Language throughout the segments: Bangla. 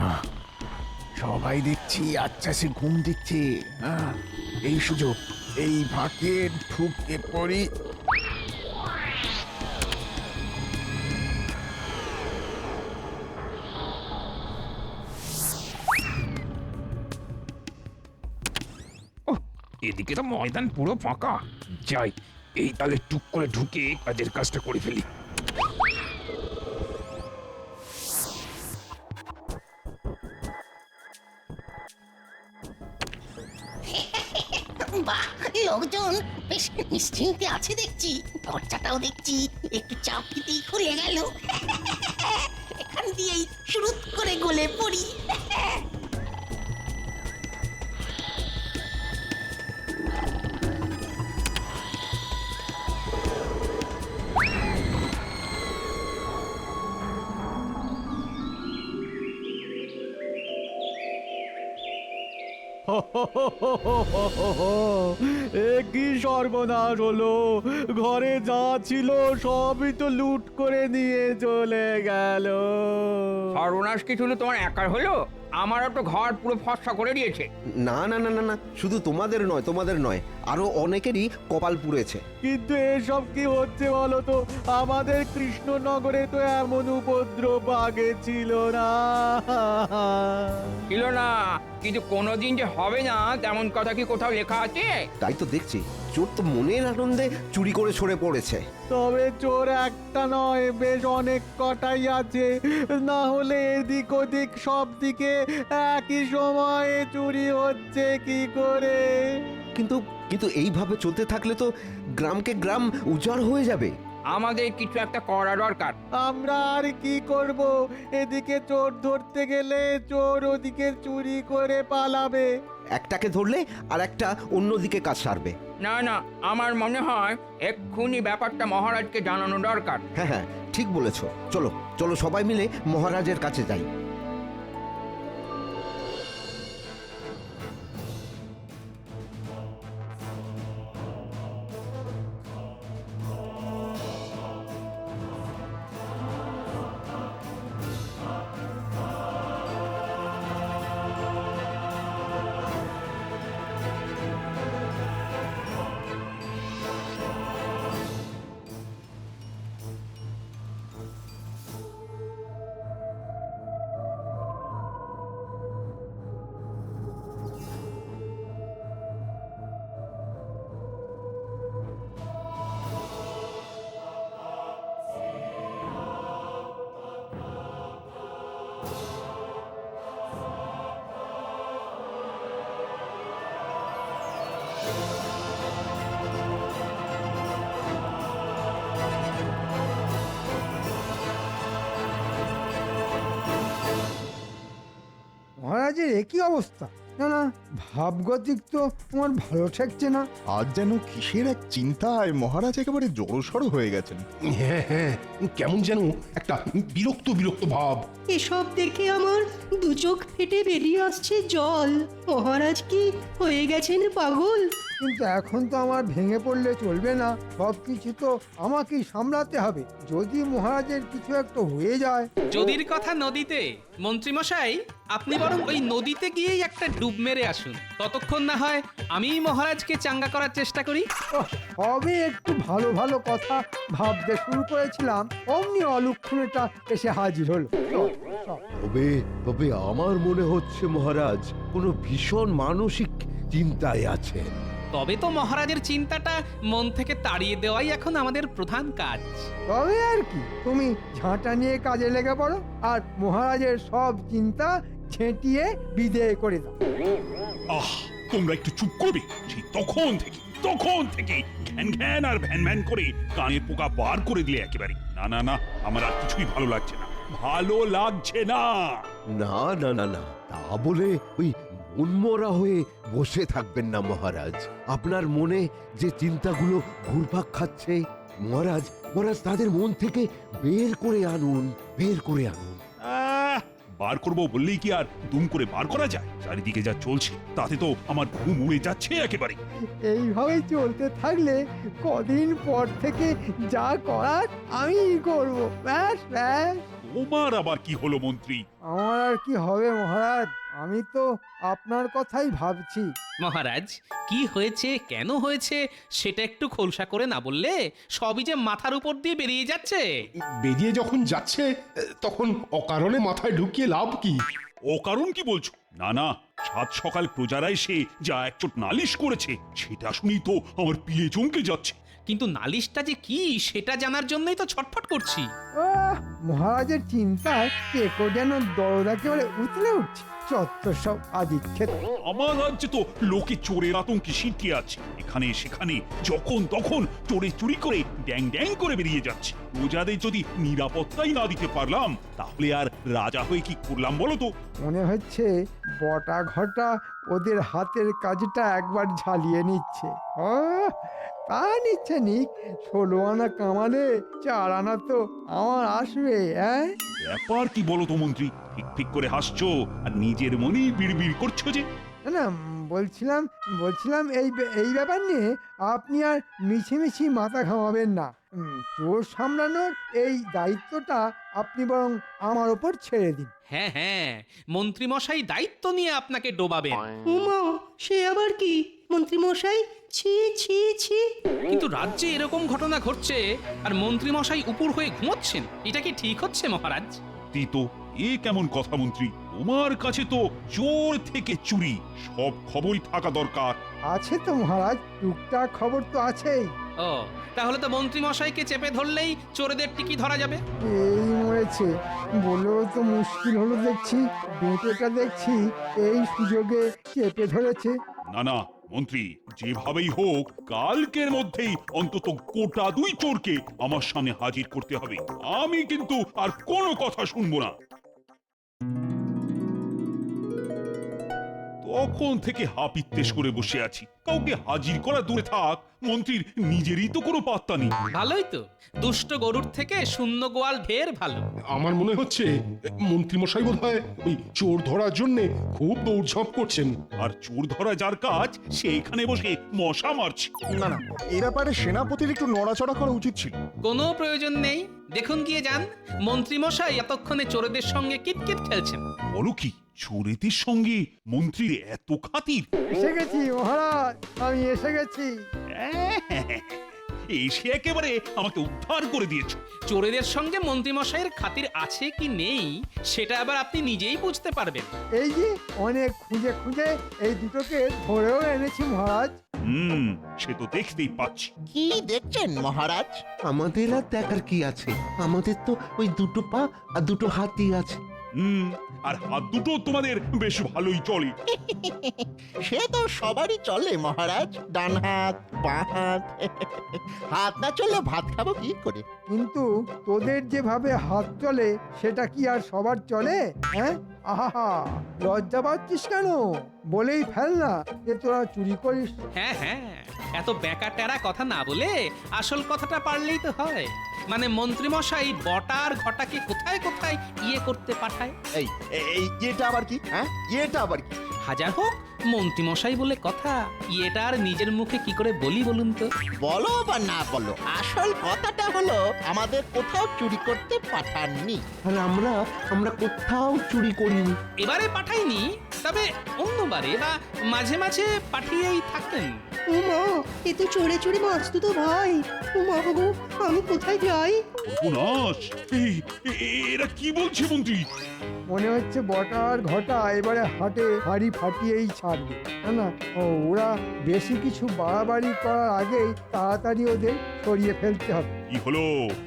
না, সবাই দেখছি আচ্ছা সে ঘুম দিচ্ছে। হ্যাঁ, এই সুযোগ, এই ফাঁকে ঢুকে পড়ি। ওহ, এদিকে তো ময়দান পুরো ফাঁকা। যাই, এই তালে টুক করে ঢুকে কাজের কাজটা করে ফেলি। বাহ, লোকজন বেশ নিশ্চিন্তে আছে দেখছি। দরজাটাও দেখছি একটু চাপ দিতেই খুলে গেল। এখান দিয়েই শুরু করে গলে পড়ি। এ কি সর্বনাশ হলো! ঘরে যা ছিল সবই তো লুট করে নিয়ে চলে গেল। সর্বনাশ কি শুধু তোমার একার হলো? আমারও তো ঘর পুরো ফর্সা করে দিয়েছে। না না না না না, শুধু তোমাদের নয়, আরো অনেকেরই কপাল পুড়েছে। কিন্তু এসব কি হচ্ছে বলো তো? আমাদের কৃষ্ণনগরে তো এমন উপদ্রব আগে ছিল না। ছিল না, কিন্তু কোনোদিন যে হবে না তেমন কথা কি কোথাও লেখা আছে? তাই তো দেখছি, চোর তো মনের আনন্দে চুরি করে সরে পড়েছে। তবে চোর একটা নয়, বেশ অনেক কটাই আছে। না হলে এদিক ওদিক সব দিকে একই সময়ে চুরি হচ্ছে কি করে? কিন্তু কিন্তু এইভাবে চলতে থাকলে তো গ্রামকে গ্রাম উজাড় হয়ে যাবে। আমাদের কিছু একটা করা দরকার। আমরা আর কি করব? এদিকে চোর ধরতে গেলে চোর ওদিকে চুরি করে পালাবে। একটাকে ধরলে আর একটা অন্যদিকে কাজ সারবে। না না, আমার মনে হয় এক্ষুনি ব্যাপারটা মহারাজকে জানানো দরকার। হ্যাঁ হ্যাঁ, ঠিক বলেছ। চলো চলো সবাই মিলে মহারাজের কাছে যাই। মহারাজের একই অবস্থা। না না, ভাবগতিক তো তোমার ভালো ঠেকছে না। আজ যেন কিসের এক চিন্তায় মহারাজ একেবারে জড়সড় হয়ে গেছেন। হ্যাঁ হ্যাঁ, কেমন যেন একটা বিরক্ত বিরক্ত ভাব। এসব দেখে আমার দু চোখ ফেটে বেরিয়ে আসছে জল। মহারাজ কি হয়ে গেছেন পাগল? কিন্তু এখন তো আমার ভেঙে পড়লে চলবে না, সব কিছু তো আমাকেই সামলাতে হবে। যদি মহারাজের কিছু একটা হয়ে যায়। যদির কথা নদীতে, মন্ত্রীমশাই আপনি বরং ওই নদীতে গিয়েই একটা ডুব মেরে আসুন। ততক্ষণ না হয় আমি মহারাজকে চাঙ্গা করার চেষ্টা করি। সবে একটু ভালো ভালো কথা ভাবতে শুরু করেছিলাম, অমনি অলক্ষণটা এসে হাজির হলো। তবে তবে আমার মনে হচ্ছে মহারাজ কোনো ভীষণ মানসিক চিন্তায় আছেন। তবে তো মহারাজের চিন্তাটা মন থেকে তাড়িয়ে দেওয়াই এখন আমাদের প্রধান কাজ। তবে আর কি, তুমি ঝাঁটা নিয়ে কাজে লেগে পড়ো আর মহারাজের সব চিন্তা ঝেঁটিয়ে বিদেয় করে দাও। আহ, তোমরা একটু চুপ করবে। সেই তখন থেকে ঘ্যান ঘ্যান আর ভ্যান ভ্যান করে কানের পোকা বার করে দিলে একেবারে। না না না, আমার আর কিছুই ভালো লাগছে না। ভালো লাগছে না। না না না না, তা বলে ওই মনমরা হয়ে বসে থাকবেন না মহারাজ। আপনার মনে যে চিন্তাগুলো ঘুরপাক খাচ্ছে, মহারাজ মহারাজ তাদের মন থেকে বের করে আনুন, বের করে আনুন। বার করবো বললেই কি আর দুম করে বার করা যায়? চারিদিকে যা চলছে তাতে তো আমার ঘুম উড়ে যাচ্ছে একেবারে। এইভাবে চলতে থাকলে কদিন পর থেকে যা করার আমি করব। ব্যাস ব্যাস। তোমার আবার কি হলো মন্ত্রী? আমার আর কি হবে মহারাজ, আমি তো আপনার কথাই ভাবছি। মহারাজ কি হয়েছে কেন হয়েছে সেটা একটু খোলসা করে না বললে সবই যে মাথার উপর দিয়ে বেরিয়ে যাচ্ছে। বেরিয়ে যখন যাচ্ছে তখন অকারণে মাথায় ঢুকিয়ে লাভ কি? অকারণ কি বলছো? না না, সাত সকাল প্রজারা এসে যা একচোট নালিশ করেছে সেটা শুনেই তো আমার পিয়ে চমকে যাচ্ছে। কিন্তু নালিশটা যে কি সেটা জানার জন্যই তো ছটফট করছি। মহারাজের চিন্তায় কেকো যেন দরদ একেবারে উতলে উঠছে। চত্বর সব আদিক্ষেত। আমার রাজ্যে তো লোকে চোরের আতঙ্কে সিটিয়ে আছে। এখানে সেখানে যখন তখন চোরে চুরি করে ড্যাং ড্যাং করে বেরিয়ে যাচ্ছে। প্রজাদের যদি নিরাপত্তাই না দিতে পারলাম তাহলে আর রাজা হয়ে কি করলাম বলো তো? মনে হচ্ছে বটা ঘটা ওদের হাতের কাজটা একবার ঝালিয়ে নিচ্ছে। তা নিচ্ছে নিক, 16 আনা কামালে 4 আনা তো আমার আসবে। ব্যাপার কি বলো তো মন্ত্রী? ঠিক ঠিক করে হাসছো আর নিজের মনেই বিড়বিড় করছো যে। না বলছিলাম এই ব্যাপার নিয়ে আপনি আর মিছিমিছি মাথা ঘামাবেন না। চোর সামলানোর এই দায়িত্বটা আপনি বরং আমার ওপর ছেড়ে দিন। হ্যাঁ হ্যাঁ, মন্ত্রী মশাই দায়িত্ব নিয়ে আপনাকে ডোবাবেন। উমা, সে আবার কি মন্ত্রী মশাই? ছি ছি ছি। কিন্তু রাজ্যে এরকম ঘটনা ঘটছে আর মন্ত্রী মশাই উপর হয়ে ঘুমোচ্ছেন, এটা কি ঠিক হচ্ছে মহারাজ? তো এ কেমন কথা মন্ত্রী? তোমার কাছে তো চোর থেকে চুরি সব খবরই থাকা দরকার। আছে তো মহারাজ, টুকটাক খবর তো আছেই। ও, তাহলে তো মন্ত্রী মশাইকে চেপে ধরলেই চোরেদের টিকি ধরা যাবে। এই মরেছে, বলেও তো মুশকিল হলো দেখছি। বেঁটেটা দেখছি এই সুযোগে চেপে ধরেছে। না না মন্ত্রী, যেভাবেই হোক কালকের মধ্যেই অন্তত গোটা 2 চোরকে আমার সামনে হাজির করতে হবে। আমি কিন্তু আর কোনো কথা শুনবো না। তখন থেকে হাপিত্তেশ করে বসে আছি, কাউকে হাজির করা দূরে থাক, মন্ত্রীর নিজেরই তো কোনো পাত্তা নেই। ভালোই তো, দুষ্ট গরুর থেকে শূন্য গোয়াল ঢের ভালো। আমার মনে হচ্ছে মন্ত্রী মশাই বোধহয় ওই চোর ধরার জন্য খুব দৌড়ঝাঁপ করছেন। আর চোর ধরা যার কাজ সে এখানে বসে মশা মারছে। না না, এ ব্যাপারে সেনাপতির একটু নড়াচড়া করা উচিত ছিল। কোনো প্রয়োজন নেই, দেখুন গিয়ে যান। মন্ত্রী মশাই এতক্ষণে চোরেদের সঙ্গে কিটকিট খেলছেন। বলো কি, চোরেদের সঙ্গে মন্ত্রীর এত খাতির? এসে গেছি মহারাজ, আমি এসে গেছি। এসে একেবারে আমাকে উদ্ধার করে দিয়েছো। চোরেদের সঙ্গে মন্ত্রী মশাইয়ের খাতির আছে কি নেই সেটা আবার আপনি নিজেই বুঝতে পারবেন। এই যে অনেক খুঁজে খুঁজে এই দুটোকে ধরেও এনেছি মহারাজ। সে তো দেখতেই পাচ্ছি। কি দেখছেন মহারাজ? আমাদের আর দেখার কি আছে? আমাদের তো ওই 2 পা আর 2 হাতই আছে। আর হাত দুটো তোমাদের বেশ ভালোই চলে। সে তো সবারই চলে মহারাজ, ডান হাত বাঁ হাত। হাত না চললে ভাত খাবো কি করে? কিন্তু তোদের যেভাবে হাত চলে সেটা কি আর সবার চলে? আহা, লজ্জা পাচ্ছিস কেন? বলেই ফেল না যে তোরা চুরি করিস। হ্যাঁ হ্যাঁ, এত বেকা টেরা কথা না বলে আসল কথাটা পারলেই তো হয়। মানে মন্ত্রী মশাই বটার ঘটাকে কোথায় কোথায় করতে পাঠায়। এই এটা আবার কি? এটা আবার কি? হাজার হোক মন্ত্রী মশাই বলে কথা, এটা আর নিজের মুখে কি করে বলি বলুন তো? বলো বা না বলো, আসল কথাটা হলো আমাদের কোথাও চুরি করতে পাঠাননি। আর আমরা কোথাও চুরি করিনি। এবারে পাঠাইনি, তবে অন্যবারে বা মাঝে মাঝে পাঠিয়েই থাকেন। উমা, এ তো চোরে চোরে বাঁচতো তো ভাই। উমা গো, আমি কোথায় যাই? সর্বনাশ! এরা কি বলছে মন্ত্রী? মনে হচ্ছে বটার ঘটা এবারে হাটে হাড়ি ফাটিয়েই ছাড়বে। না, ওরা বেশি কিছু বাড়াবাড়ি করার আগেই তাড়াতাড়ি ওদের সরিয়ে ফেলতে হবে। কি হলো?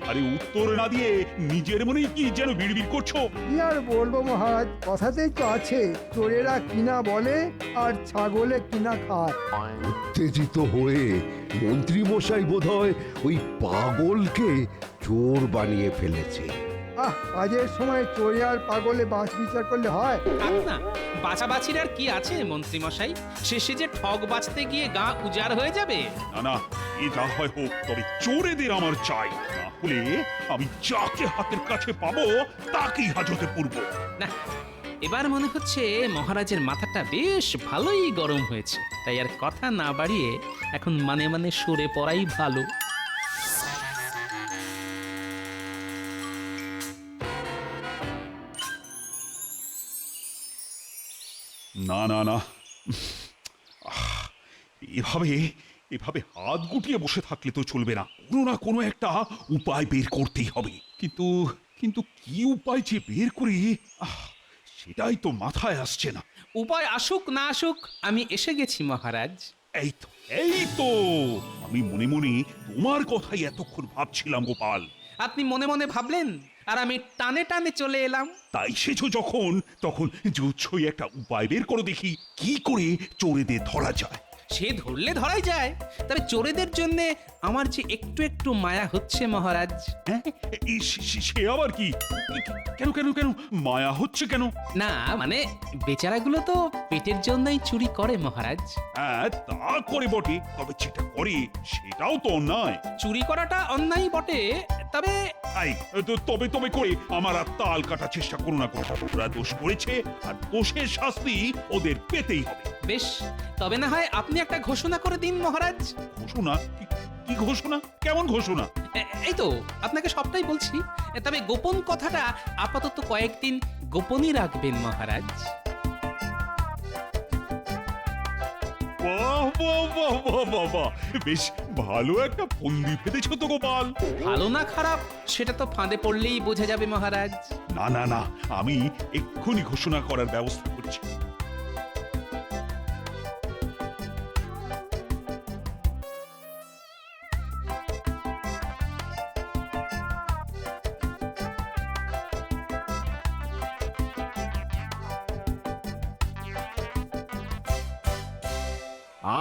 আরে উত্তর না দিয়ে নিজের মনেই কি যেন বিড়বিড় করছো? কি আর বলবো মহারাজ, কথাতেই তো আছে, চোরেরা কিনা বলে আর ছাগলে কিনা খায়। উত্তেজিত হয়ে মন্ত্রী মশাই বোধহয় ওই পাগলকে চোর বানিয়ে ফেলেছে। কাজের সময় চোরে আর পাগলে বাস বিচার করলে হয়? থাক না, বাছাবাছির আর কি আছে মন্ত্রী মশাই? শেষে যে ঠগ বাঁচতে গিয়ে গা উজাড় হয়ে যাবে। না না, এ যা হয় হোক, তবে চোরেদের আমার চাই, না হলে আমি যাকে হাতের কাছে পাবো তাকেই হাজতে পুরব। না, এবার মনে হচ্ছে মহারাজের মাথাটা বেশ ভালোই গরম হয়েছে, তাই আর কথা না বাড়িয়ে এখন মানে মানে সরে পড়াই ভালো। না না না, এভাবে এভাবে হাত গুটিয়ে বসে থাকলে তো চলবে না, কোনো না কোনো একটা উপায় বের করতেই হবে। কিন্তু কিন্তু কি উপায় যে বের করি, সেটাই তো মাথায় আসছে না। উপায় আসুক না আসুক, আমি এসে গেছি মহারাজ। এই তো এই তো, আমি মনে মনে তোমার কথাই এতক্ষণ ভাবছিলাম গোপাল। আপনি মনে মনে ভাবলেন আর আমি টানে টানে চলে এলাম। তাই সেছো যখন, তখন জুচ্ছই একটা উপায় বের করো দেখি, কি করে চোরেদের ধরা যায়। সে ধরলে ধরাই যায়, তবে চোরেদের জন্য আমার যে একটু একটু মায়া হচ্ছে মহারাজ। হ্যাঁ, সে আবার কি? কেন কেন কেন মায়া হচ্ছে কেন? না মানে বেচারাগুলো তো পেটের জন্যই চুরি করে মহারাজ। হ্যাঁ, তা করে বটে, তবে যেটা করে সেটাও তো অন্যায়। চুরি করাটা অন্যায় বটে, তবে তবে তবে করে আমার আর তাল কাটার চেষ্টা করো না। ওরা দোষ করেছে আর দোষের শাস্তি ওদের পেতেই হবে। বেশ, তবে না হয় আপনি একটা ঘোষণা করে দিন মহারাজ। ঘোষণা? কি ঘোষণা? কেমন ঘোষণা? এই তো আপনাকে সবটাই বলছি, তবে গোপন কথাটা আপাতত কয়েকদিন গোপনই রাখবেন মহারাজ। বাহ বাহ বাহ বাহ বাহ বাহ, বেশ ভালো একটা ফন্দি ফেলেছো তো গোপাল। ভালো না খারাপ সেটা তো ফাঁদে পড়লেই বোঝা যাবে মহারাজ। না না না, আমি এক্ষুনি ঘোষণা করার ব্যবস্থা করছি।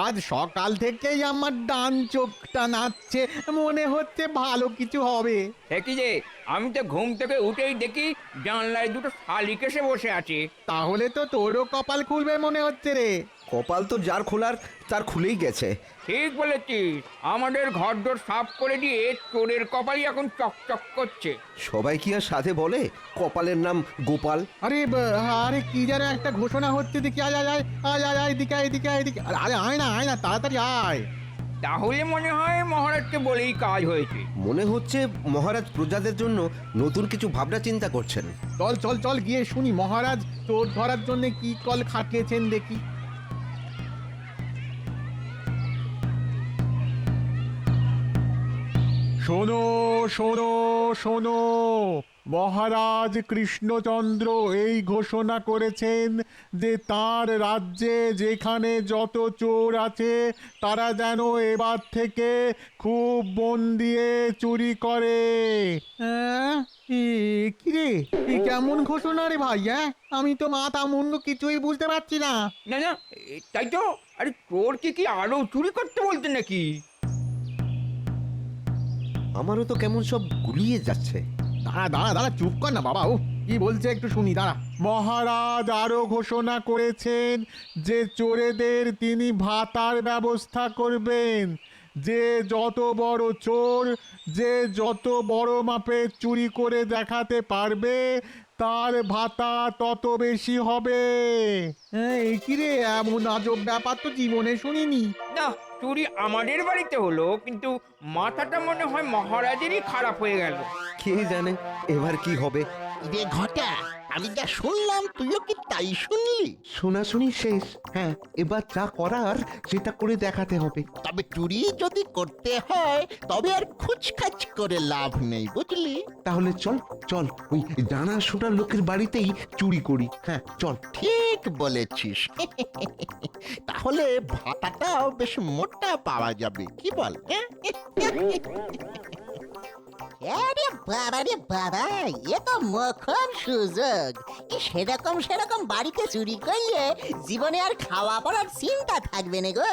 আজ সকাল থেকেই আমার ডান চোখটা নাচছে, মনে হচ্ছে ভালো কিছু হবে। কি যে, আমি তো ঘুম থেকে উঠেই দেখি জানলায় দুটো শালিক এসে বসে আছে। তাহলে তো তোরও কপাল খুলবে মনে হচ্ছে রে। কপাল তো যার খোলার তার খুলেই গেছে। ঠিক বলেছিস, আমাদের ঘরদোর সাফ করে দিয়ে চোরের কপালই এখন চকচক করছে। সবাই কি আর সাথে বলে কপালের নাম গোপাল? আরে আরে কি যেন একটা ঘোষণা হচ্ছে, দেখি আয় আয় আয় আয় আয় আয় এদিকে এদিকে এদিকে, আরে আয় না তাড়াতাড়ি আয়। তাহলে মনে হয় মহারাজকে বলেই কাজ হয়েছে। মনে হচ্ছে মহারাজ প্রজাদের জন্য নতুন কিছু ভাবনা চিন্তা করছেন। চল চল চল গিয়ে শুনি মহারাজ চোর ধরার জন্য কি কল খাটিয়েছেন দেখি। শোনো শোনো শোনো, মহারাজ কৃষ্ণচন্দ্র এই ঘোষণা করেছেন যে তার রাজ্যে যেখানে যত চোর আছে তারা যেন এবার থেকে খুব মন দিয়ে চুরি করে। কি রে, কেমন ঘোষণা রে ভাই? আমি তো মাথা মুন্ডু কিছুই বুঝতে পারছি না। না না, তাই তো। আরে চোর কি আরো চুরি করতে বলতেন নাকি? আমারও তো কেমন সব গুলিয়ে যাচ্ছে। দাঁড়া দাঁড়া দাঁড়া, চুপ কর না বাবা। ও কি বলছে একটু শুনি, দাঁড়া। মহারাজ আরো ঘোষণা করেছেন যে চোরেদের তিনি ভাতার ব্যবস্থা করবেন। যে যত বড় চোর, যে যত বড় মাপের চুরি করে দেখাতে পারবে তার ভাতা তত বেশি হবে। কি রে, এমন আজব ব্যাপার তো জীবনে শুনিনি। না, চুরি আমাদের বাড়িতে হলো, কিন্তু মাথাটা মনে হয় মহারাজেরই খারাপ হয়ে গেল। কে জানে এবার কি হবে। রে ঘটা, আমি যা শুনলাম তুইও কি তাই শুনলি? শোনাশুনি শেষ। হ্যাঁ, এবার যা করার সেটা করে দেখাতে হবে। তবে চুরি যদি করতে হয় তবে আর খুচখাচ করে লাভ নেই, বুঝলি? তাহলে চল চল, ওই জানাশোনা লোকের বাড়িতেই চুরি করি। হ্যাঁ চল। ঠিক বলেছিস। তাহলে ভাতাটাও বেশ মোটা পাওয়া যাবে, কি বল? আরে বাবা রে বাবা, এ তো মোক্ষম সুযোগ। সেরকম বাড়িতে চুরি করলে জীবনে আর খাওয়া পড়ার চিন্তা থাকবে না গো।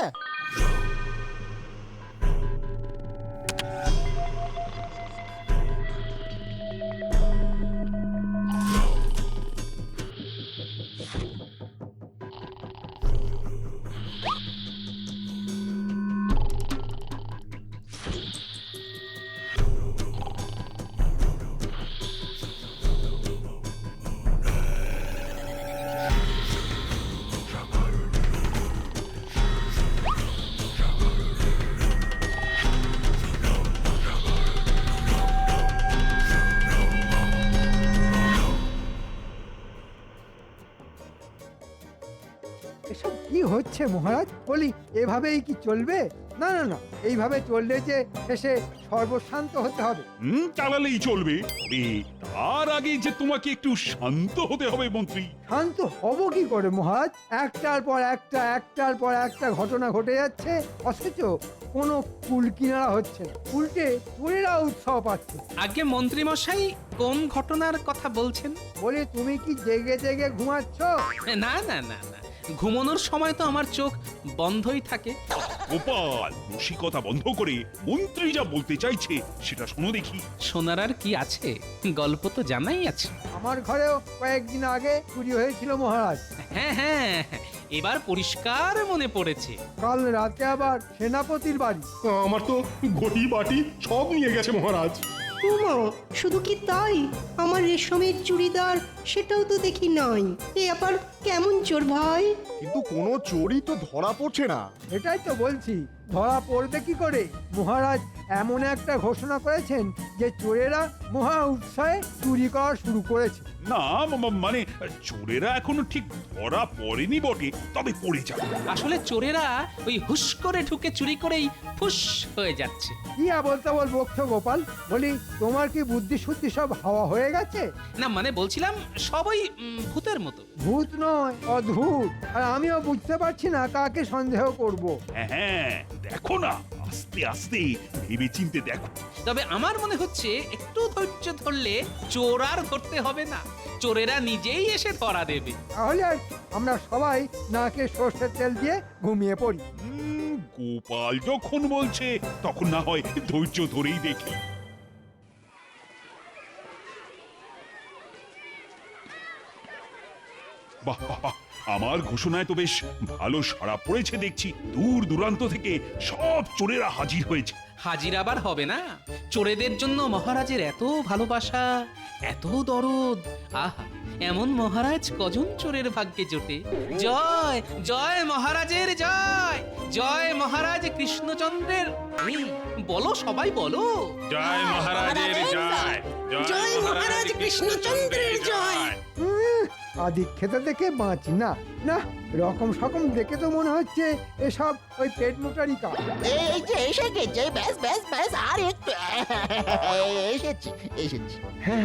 এসব কি হচ্ছে মহারাজ? বলি এভাবেই কি চলবে? না না না, এইভাবে চললে যে শেষে সর্বশান্ত হতে হবে। চালালেই চলবে, তবে তার আগে যে তোমাকে একটু শান্ত হতে হবে মন্ত্রী। শান্ত হব কি করে মহারাজ? একটার পর একটা ঘটনা ঘটে যাচ্ছে, অথচ কোনো কুল কিনারা হচ্ছে না। উল্টে চোরেরা উৎসাহ পাচ্ছে। আগে মন্ত্রী মশাই কোন ঘটনার কথা বলছেন? বলে তুমি কি জেগে জেগে ঘুমাচ্ছ? না না না না, ঘুমানোর সময় তো আমার চোখ বন্ধই থাকে। গোপাল, রসিকতা বন্ধ করে মন্ত্রী যা বলতে চাইছে সেটা শোনো দেখি। সোনার আর কি আছে, গল্প তো জানাই আছে। আমার ঘরেও কয়েকদিন আগে চুরি হয়েছিল মহারাজ। হ্যাঁ হ্যাঁ, এবার পরিষ্কার মনে পড়েছে। কাল রাতে আবার সেনাপতির বাড়ি। আমার তো ঘটি বাটি সব নিয়ে গেছে মহারাজ। উমা, শুধু কি তাই? আমার রেশমের চুড়িদার সেটাও তো দেখি নাই। এ আবার কেমন চোর ভাই? কিন্তু কোনো চোরই তো ধরা পড়ছে না। এটাই তো বলছি, ধরা পড়বে কি করে? মহারাজ এমন একটা ঘোষণা করেছেন যে চোরেরা মহা উৎসাহে চুরি করা শুরু করেছে। না মানে চোরেরা এখনো ঠিক ধরা পড়েনি বটে, তবে পড়ে যাবে। আসলে চোরেরা ওই হুশ করে ঢুকে চুরি করেই ফুস হয়ে যাচ্ছে। কি বলতে বকছো গোপাল? বলি তোমার কি বুদ্ধি শুদ্ধি সব হাওয়া হয়ে গেছে? না মানে বলছিলাম সবই ভূতের মতো। ভূত নয়, অদ্ভুত। আর আমিও বুঝতে পারছি না কাকে সন্দেহ করব। হ্যাঁ, দেখো না, আস্তে আস্তে ভেবে চিনতে দেখো। তবে আমার মনে হচ্ছে একটু ধৈর্য ধরলে চোর আর ধরতে হবে না, চোরেরা নিজেই এসে ধরা দেবে। তাহলে আর আমরা সবাই নাকে সর্ষের তেল দিয়ে ঘুমিয়ে পড়ি। গোপাল যখন বলছে তখন না হয় ধৈর্য ধরেই দেখি। বাহ বাহ বাহ, আমার ঘোষণায় তো বেশ ভালো সাড়া পড়েছে দেখছি। দূর দূরান্ত থেকে সব চোরেরা হাজির হয়েছে। হাজির আবার হবে না? চোরেদের জন্য মহারাজের এত ভালোবাসা, এত দরদ। আহা, এমন মহারাজ কজন চোরের ভাগ্যে জোটে। জয় জয় মহারাজের জয়, জয় মহারাজ কৃষ্ণচন্দ্রের। এই, বলো সবাই বলো। জয় মহারাজের জয়, জয় মহারাজ কৃষ্ণচন্দ্রের জয়। আদি খেতে দেখে বাঁচি না। না, রকম সকম দেখে তো মনে হচ্ছে এসব ওই পেট মোটারি কাজ। এই যে এসে গেছে, ব্যাস ব্যাস ব্যাস, আর একটু এসেছি এসেছি। হ্যাঁ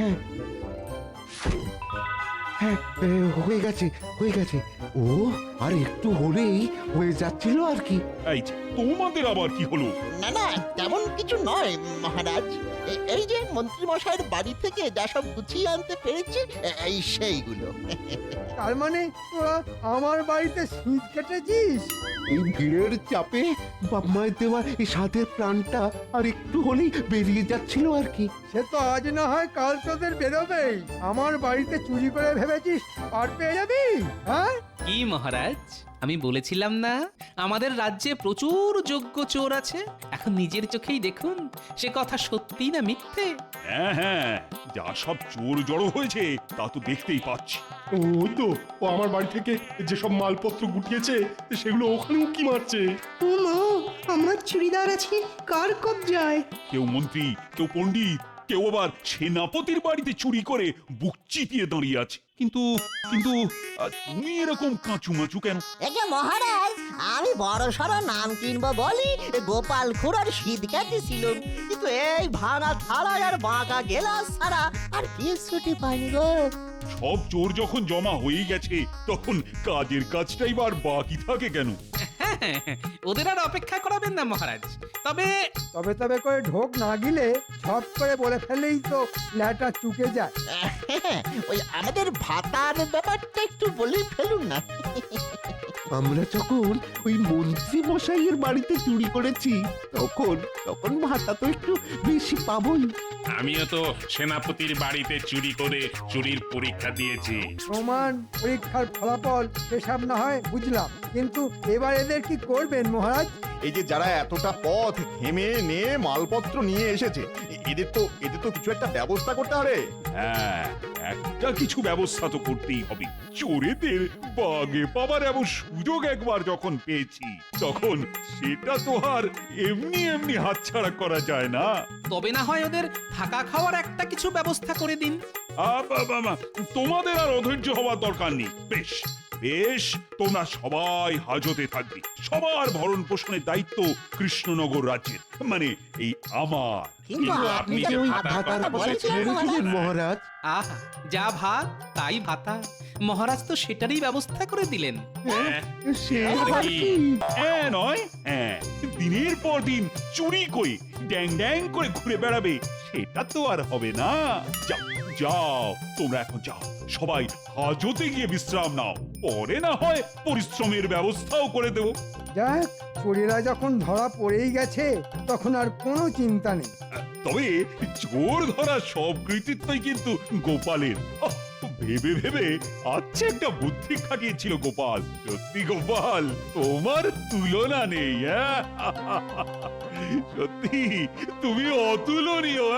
হ্যাঁ, হয়ে গেছে হয়ে গেছে। ও আর একটু হলেই হয়ে যাচ্ছিল আর কি। এই যে, তোমাদের আবার কি হলো? না না, তেমন কিছু নয় মহারাজ। এই যে মন্ত্রী মশাইয়ের বাড়ি থেকে যা সব গুছিয়ে আনতে পেরেছি, এই সেইগুলো। তার মানে তোরা আমার বাড়িতে শীত কেটেছিস? এই ভিড়ের চাপে বাপমায়ের দেওয়া এই সাধের প্রাণটা আর একটু হলেই বেরিয়ে যাচ্ছিল আর কি। সে তো আজ না হয় কাল তোদের বেরোবেই। আমার বাড়িতে চুরি করে ভেবেছিস আর পেয়ে যাবি? হ্যাঁ কি মহারাজ, আমি বলেছিলাম না আমাদের রাজ্যে প্রচুর যোগ্য চোর আছে। এখন নিজের চোখেই দেখুন সে কথা সত্যি না মিথ্যে। হ্যাঁ হ্যাঁ, যা সব চোর জড়ো হয়েছে তা তো দেখতেই পাচ্ছি। ওই তো, ও আমার বাড়ি থেকে যেসব মালপত্র গুটিয়েছে সেগুলো ওখানে উকি মারছে। উমা, আমার চুড়িদার আছে কার কবজায়? কেউ মন্ত্রী, কেউ পণ্ডিত, কেউ আবার সেনাপতির বাড়িতে চুরি করে বুক চিতিয়ে দাঁড়িয়ে আছে। কিন্তু কিন্তু তুমি এরকম কাঁচুমাচু কেন? একে মহারাজ, আমি বড় সড় নাম কিনবো বলি গোপাল খুড়ার শীত কাটিছিলুম, কিন্তু এই ভাঙা থালা আর বাঁকা গেলাস ছাড়া আর কিছুটি পাইনি গো। সব চোর যখন জমা হয়ে গেছে তখন কাজের কাজটাই বার বাকি থাকে কেন? ওদের আর অপেক্ষা করাবেন না মহারাজ। তবে তবে তবে করে ঢোক না গিলে ঝপ করে বলে ফেলেই তো ল্যাটা চুকে যায়। ওই আমাদের ভাতার ব্যাপারটা একটু বলে ফেলুন না। আমরা যখন ওই মন্ত্রী মশাইয়ের বাড়িতে চুরি করেছি তখন তখন ভাতা তো একটু বেশি পাবোই। আমিও তো সেনাপতির বাড়িতে চুরি করে চুরির পরীক্ষা দিয়েছি। প্রমাণ পরীক্ষার ফলাফল সেসব না হয় বুঝলাম, কিন্তু এবার এদের কি করবেন মহারাজ? এই যে যারা এতটা পথ ঘেমে নিয়ে মালপত্র নিয়ে এসেছে, এদের তো কিছু একটা ব্যবস্থা করতে হবে। হ্যাঁ, একটা কিছু ব্যবস্থা তো করতেই হবে। চোরেদের বাগে পাবার এমন সুযোগ একবার যখন পেয়েছি তখন সেটা তো আর এমনি এমনি হাতছাড়া করা যায় না। তবে না হয় ওদের থাকা খাওয়ার একটা কিছু ব্যবস্থা করে দিন। তোমাদের আর অধৈর্য হওয়ার দরকার নেই। বেশ, বেশ, তোমরা সবাই হাজতে থাকবে। সবার ভরণ পোষণের দায়িত্ব কৃষ্ণনগর রাজ্যের, মানে এই আমার। কিন্তু আপনি যে ওই ভাতার কথা বলেছিলেন মহারাজ। আহা, যা ভাত তাই ভাতা। মহারাজ তো সেটারই ব্যবস্থা করে দিলেন। নয়, হ্যাঁ, দিনের পর দিন চুরি করে ড্যাং ড্যাং করে ঘুরে বেড়াবে, সেটা তো আর হবে না। যাও যাও, তোমরা এখন যাও, সবাই হাজতে গিয়ে বিশ্রাম নাও, পরে না হয় পরিশ্রমের ব্যবস্থাও করে দেবো। যাক, চোরেরা যখন ধরা পড়েই গেছে তখন আর কোনো চিন্তা নেই। তবে চোর ধরা সব কৃতিত্বই কিন্তু গোপালের। ভেবে ভেবে আচ্ছা একটা বুদ্ধি খাটিয়েছিল গোপাল। সত্যি গোপাল, তোমার তুলনা নেই। সত্যি তুমি অতুলনীয়।